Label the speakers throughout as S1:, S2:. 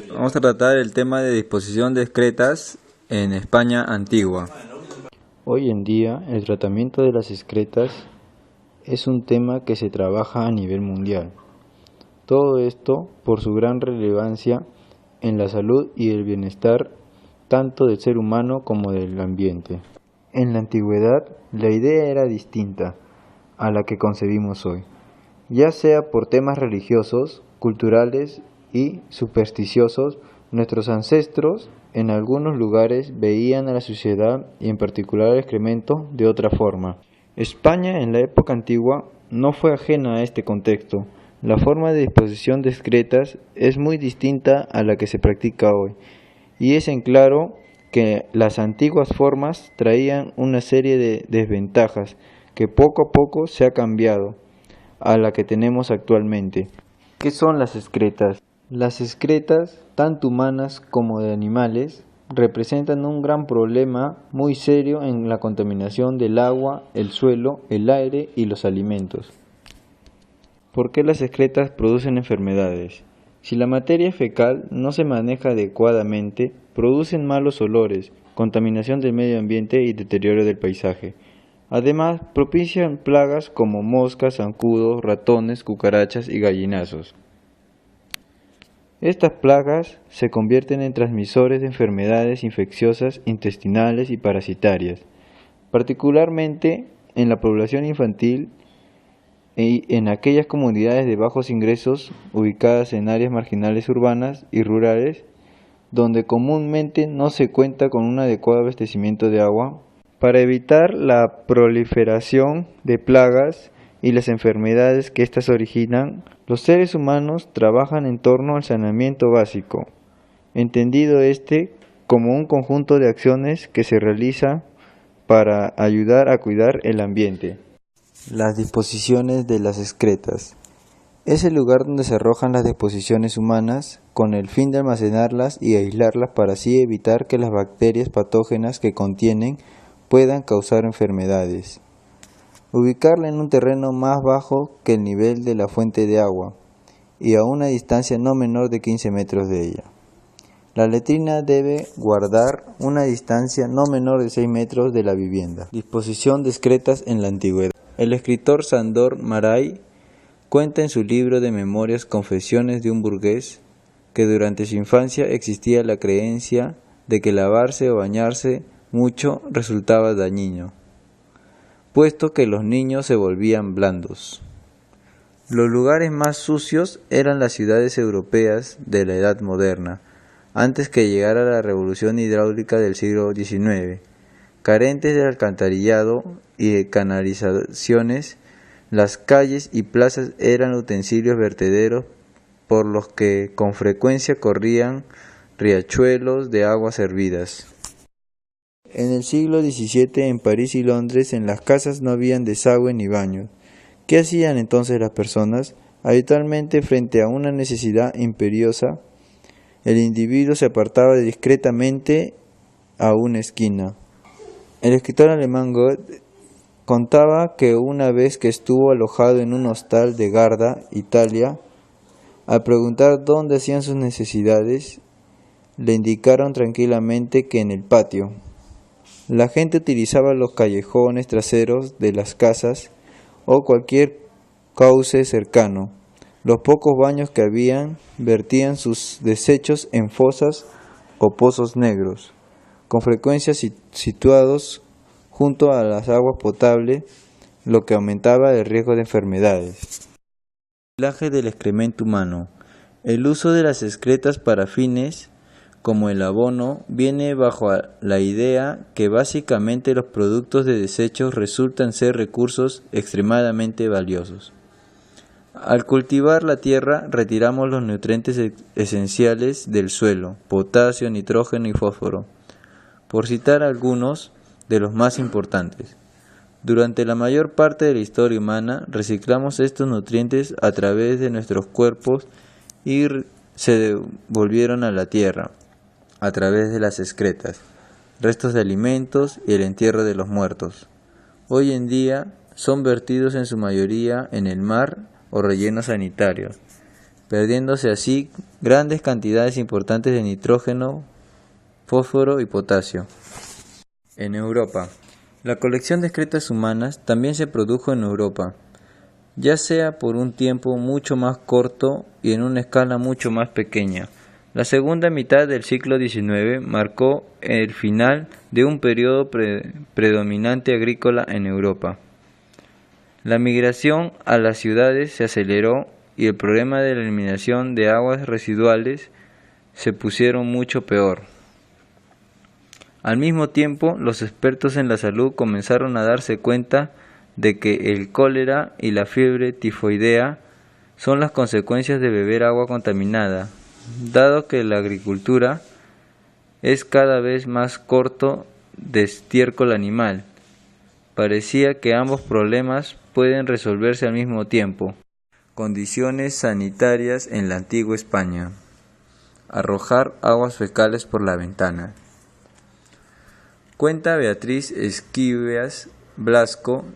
S1: Vamos a tratar el tema de disposición de excretas en España antigua.
S2: Hoy en día, el tratamiento de las excretas es un tema que se trabaja a nivel mundial. Todo esto por su gran relevancia en la salud y el bienestar tanto del ser humano como del ambiente. En la antigüedad, la idea era distinta a la que concebimos hoy, ya sea por temas religiosos, culturales y supersticiosos. Nuestros ancestros en algunos lugares veían a la suciedad y en particular al excremento de otra forma. España en la época antigua no fue ajena a este contexto. La forma de disposición de excretas es muy distinta a la que se practica hoy, y es en claro que las antiguas formas traían una serie de desventajas que poco a poco se ha cambiado a la que tenemos actualmente. ¿Qué son las excretas? Las excretas, tanto humanas como de animales, representan un gran problema muy serio en la contaminación del agua, el suelo, el aire y los alimentos. ¿Por qué las excretas producen enfermedades? Si la materia fecal no se maneja adecuadamente, producen malos olores, contaminación del medio ambiente y deterioro del paisaje. Además, propician plagas como moscas, zancudos, ratones, cucarachas y gallinazos. Estas plagas se convierten en transmisores de enfermedades infecciosas intestinales y parasitarias, particularmente en la población infantil y en aquellas comunidades de bajos ingresos ubicadas en áreas marginales urbanas y rurales, donde comúnmente no se cuenta con un adecuado abastecimiento de agua. Para evitar la proliferación de plagas y las enfermedades que éstas originan, los seres humanos trabajan en torno al saneamiento básico, entendido como un conjunto de acciones que se realiza para ayudar a cuidar el ambiente. Las disposiciones de las excretas. Es el lugar donde se arrojan las disposiciones humanas con el fin de almacenarlas y aislarlas para así evitar que las bacterias patógenas que contienen puedan causar enfermedades. Ubicarla en un terreno más bajo que el nivel de la fuente de agua y a una distancia no menor de 15 metros de ella. La letrina debe guardar una distancia no menor de 6 metros de la vivienda. Disposición de excretas en la antigüedad. El escritor Sándor Márai cuenta en su libro de memorias Confesiones de un burgués que durante su infancia existía la creencia de que lavarse o bañarse mucho resultaba dañino, puesto que los niños se volvían blandos. Los lugares más sucios eran las ciudades europeas de la Edad Moderna, antes que llegara la revolución hidráulica del siglo XIX. Carentes de alcantarillado y de canalizaciones, las calles y plazas eran utensilios vertederos por los que con frecuencia corrían riachuelos de aguas hervidas. En el siglo XVII, en París y Londres, en las casas no habían desagüe ni baños. ¿Qué hacían entonces las personas? Habitualmente, frente a una necesidad imperiosa, el individuo se apartaba discretamente a una esquina. El escritor alemán Goethe contaba que una vez que estuvo alojado en un hostal de Garda, Italia, al preguntar dónde hacían sus necesidades, le indicaron tranquilamente que en el patio. La gente utilizaba los callejones traseros de las casas o cualquier cauce cercano. Los pocos baños que habían vertían sus desechos en fosas o pozos negros, con frecuencia situados junto a las aguas potables, lo que aumentaba el riesgo de enfermedades. Reciclaje del excremento humano. El uso de las excretas para fines como el abono viene bajo la idea que básicamente los productos de desechos resultan ser recursos extremadamente valiosos. Al cultivar la tierra retiramos los nutrientes esenciales del suelo, potasio, nitrógeno y fósforo, por citar algunos de los más importantes. Durante la mayor parte de la historia humana reciclamos estos nutrientes a través de nuestros cuerpos y se devolvieron a la tierra a través de las excretas, restos de alimentos y el entierro de los muertos. Hoy en día son vertidos en su mayoría en el mar o rellenos sanitarios,
S1: perdiéndose así grandes cantidades importantes de nitrógeno, fósforo y potasio. En Europa. La colección de excretas humanas también se produjo en Europa, ya sea por un tiempo mucho más corto y en una escala mucho más pequeña. La segunda mitad del siglo XIX marcó el final de un periodo predominante agrícola en Europa. La migración a las ciudades se aceleró y el problema de la eliminación de aguas residuales se pusieron mucho peor. Al mismo tiempo, los expertos en la salud comenzaron a darse cuenta de que el cólera y la fiebre tifoidea son las consecuencias de beber agua contaminada, dado que la agricultura es cada vez más corto de estiércol animal. Parecía que ambos problemas pueden resolverse al mismo tiempo. Condiciones sanitarias en la antigua España. Arrojar aguas fecales por la ventana. Cuenta Beatriz Esquivias Blasco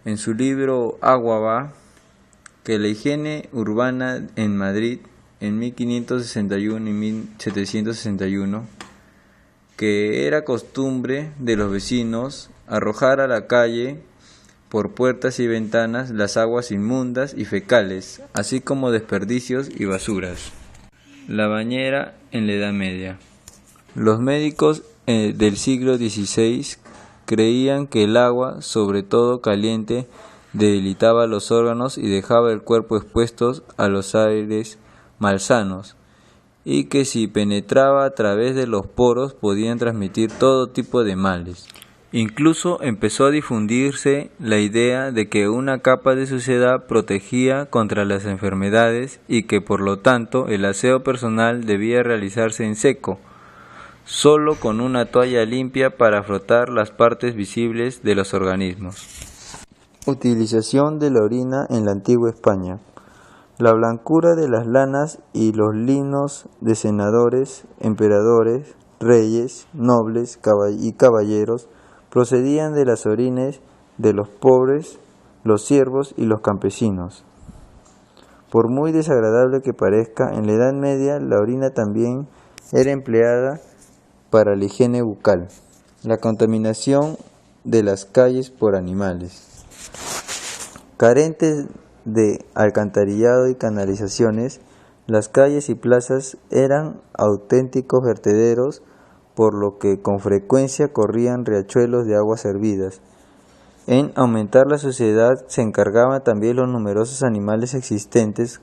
S1: en su libro Agua va, que la higiene urbana en Madrid en 1561 y 1761, que era costumbre de los vecinos arrojar a la calle por puertas y ventanas las aguas inmundas y fecales, así como desperdicios y basuras. La bañera en la Edad Media. Los médicos del siglo XVI creían que el agua, sobre todo caliente, debilitaba los órganos y dejaba el cuerpo expuesto a los aires malsanos, y que si penetraba a través de los poros podían transmitir todo tipo de males. Incluso empezó a difundirse la idea de que una capa de suciedad protegía contra las enfermedades y que por lo tanto el aseo personal debía realizarse en seco, solo con una toalla limpia para frotar las partes visibles de los organismos.
S2: Utilización de la orina en la antigua España. La blancura de las lanas y los linos de senadores, emperadores, reyes, nobles y caballeros procedían de las orines de los pobres, los siervos y los campesinos. Por muy desagradable que parezca, en la Edad Media la orina también era empleada para la higiene bucal. La contaminación de las calles por animales. Carentes de alcantarillado y canalizaciones, las calles y plazas eran auténticos vertederos, por lo que con frecuencia corrían riachuelos de aguas hervidas. En aumentar la suciedad se encargaban también los numerosos animales existentes,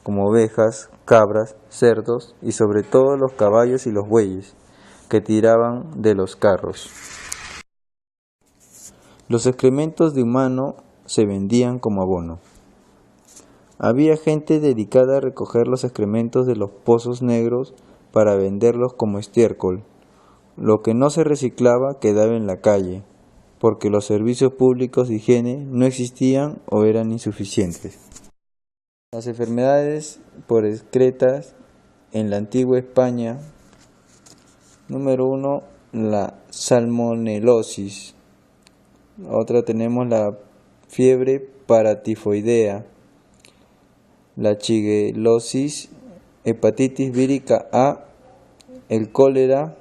S2: como ovejas, cabras, cerdos y sobre todo los caballos y los bueyes, que tiraban de los carros. Los excrementos de humano se vendían como abono. Había gente dedicada a recoger los excrementos de los pozos negros para venderlos como estiércol. Lo que no se reciclaba quedaba en la calle, porque los servicios públicos de higiene no existían o eran insuficientes. Las enfermedades por excretas en la antigua España. Número 1, la salmonelosis. Otra tenemos la fiebre paratifoidea, la shigalosis, hepatitis vírica A, el cólera,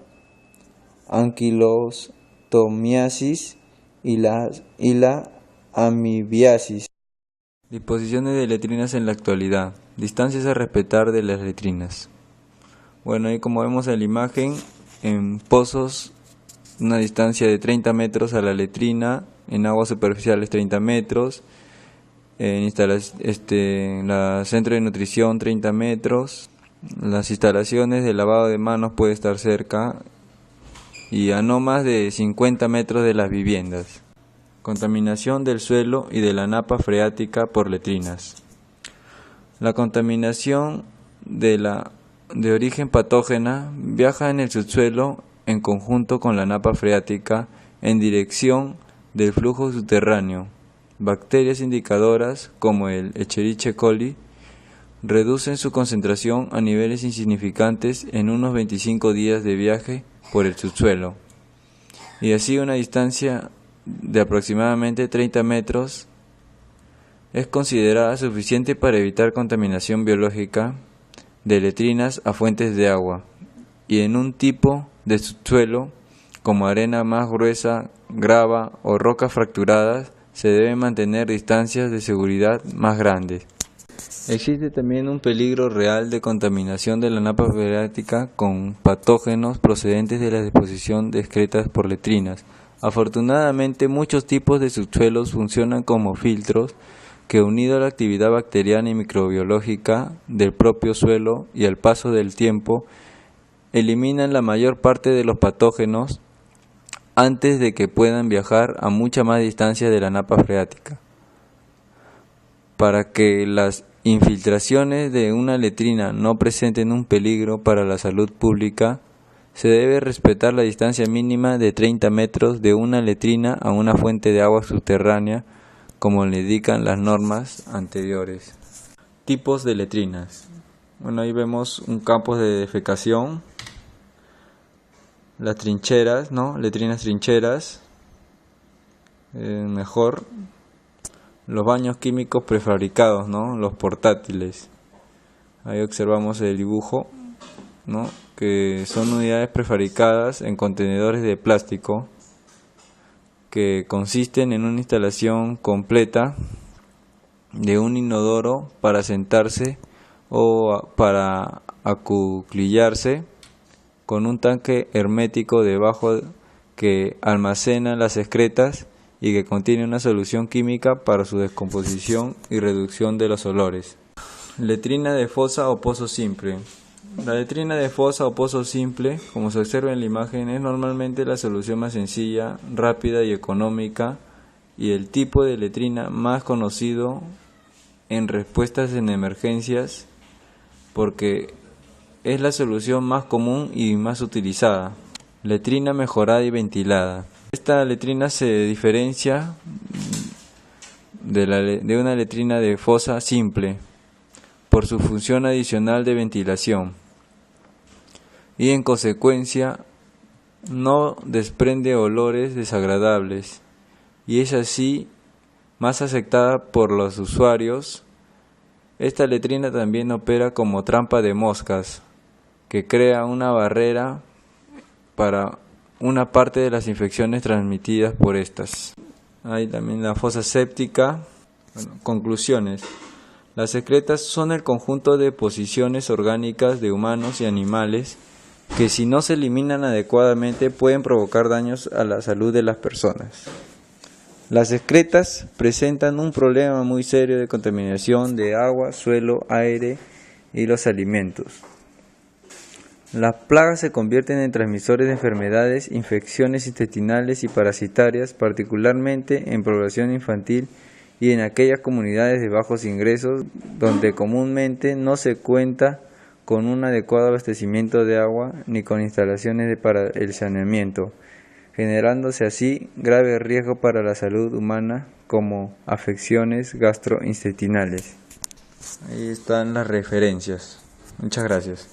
S2: anquilostomiasis y la amibiasis.
S1: Disposiciones de letrinas en la actualidad. Distancias a respetar de las letrinas. Bueno, ahí como vemos en la imagen, en pozos una distancia de 30 metros a la letrina, en aguas superficiales 30 metros, en la centro de nutrición 30 metros, las instalaciones de lavado de manos puede estar cerca y a no más de 50 metros de las viviendas. Contaminación del suelo y de la napa freática por letrinas. La contaminación de origen patógena viaja en el subsuelo en conjunto con la napa freática en dirección del flujo subterráneo. Bacterias indicadoras como el Escherichia coli reducen su concentración a niveles insignificantes en unos 25 días de viaje por el subsuelo, y así una distancia de aproximadamente 30 metros es considerada suficiente para evitar contaminación biológica de letrinas a fuentes de agua, y en un tipo de subsuelo como arena más gruesa, grava o rocas fracturadas se deben mantener distancias de seguridad más grandes. Existe también un peligro real de contaminación de la napa freática con patógenos procedentes de la deposición de excretas por letrinas. Afortunadamente, muchos tipos de subsuelos funcionan como filtros que, unido a la actividad bacteriana y microbiológica del propio suelo y al paso del tiempo, eliminan la mayor parte de los patógenos antes de que puedan viajar a mucha más distancia de la napa freática. Para que las infiltraciones de una letrina no presenten un peligro para la salud pública, se debe respetar la distancia mínima de 30 metros de una letrina a una fuente de agua subterránea, como le indican las normas anteriores. Tipos de letrinas. Bueno, ahí vemos un campo de defecación, las trincheras, ¿no? Letrinas trincheras, mejor. Los baños químicos prefabricados, ¿no? Los portátiles. Ahí observamos el dibujo, ¿no? Que son unidades prefabricadas en contenedores de plástico que consisten en una instalación completa de un inodoro para sentarse o para acuclillarse, con un tanque hermético debajo que almacena las excretas y que contiene una solución química para su descomposición y reducción de los olores. Letrina de fosa o pozo simple. La letrina de fosa o pozo simple, como se observa en la imagen, es normalmente la solución más sencilla, rápida y económica, y el tipo de letrina más conocido en respuestas en emergencias, porque es la solución más común y más utilizada. Letrina mejorada y ventilada. Esta letrina se diferencia de una letrina de fosa simple por su función adicional de ventilación y, en consecuencia, no desprende olores desagradables y es así más aceptada por los usuarios. Esta letrina también opera como trampa de moscas, que crea una barrera para una parte de las infecciones transmitidas por estas. Hay también la fosa séptica. Conclusiones. Las excretas son el conjunto de posiciones orgánicas de humanos y animales que, si no se eliminan adecuadamente, pueden provocar daños a la salud de las personas. Las excretas presentan un problema muy serio de contaminación de agua, suelo, aire y los alimentos. Las plagas se convierten en transmisores de enfermedades, infecciones intestinales y parasitarias, particularmente en población infantil y en aquellas comunidades de bajos ingresos donde comúnmente no se cuenta con un adecuado abastecimiento de agua ni con instalaciones para el saneamiento, generándose así grave riesgo para la salud humana como afecciones gastrointestinales. Ahí están las referencias. Muchas gracias.